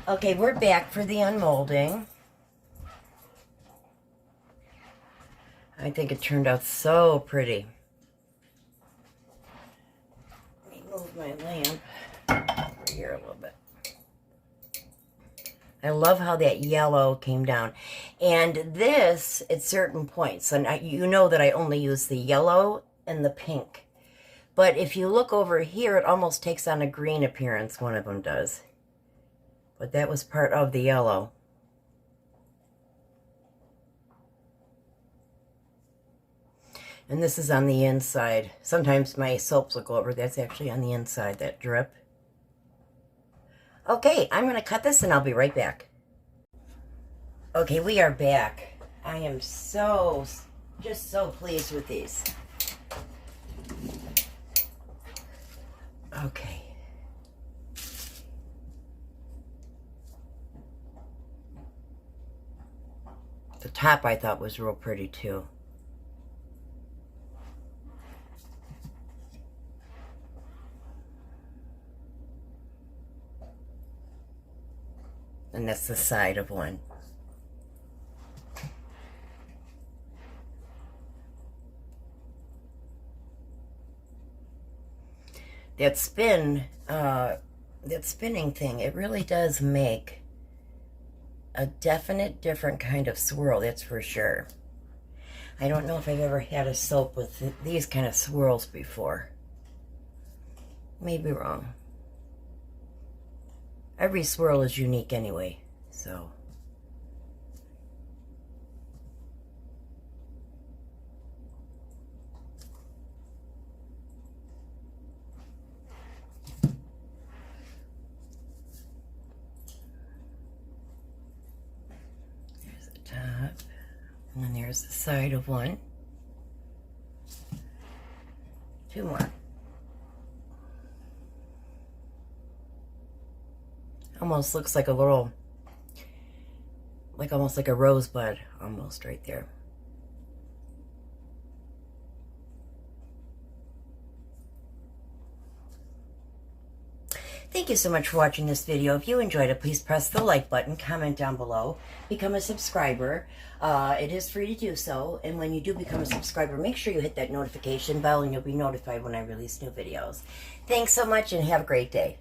Okay, we're back for the unmolding. I think it turned out so pretty. Let me move my lamp over here a little bit. I love how that yellow came down. And this, at certain points, and you know that I only use the yellow and the pink. But if you look over here, it almost takes on a green appearance, one of them does. But that was part of the yellow. And this is on the inside. Sometimes my soaps will go over. That's actually on the inside, that drip. Okay, I'm going to cut this and I'll be right back. Okay, we are back. I am just so pleased with these. Okay. The top I thought was real pretty too. And that's the side of one. That spinning thing, it really does make a definite different kind of swirl, that's for sure. I don't know if I've ever had a soap with these kind of swirls before. May be wrong. Every swirl is unique anyway, so. There's the top, and then there's the side of one. Two more. Almost looks like a little, almost like a rosebud, almost right there. Thank you so much for watching this video. If you enjoyed it, please press the like button, comment down below, become a subscriber. It is free to do so, and when you do become a subscriber, make sure you hit that notification bell and you'll be notified when I release new videos. Thanks so much and have a great day.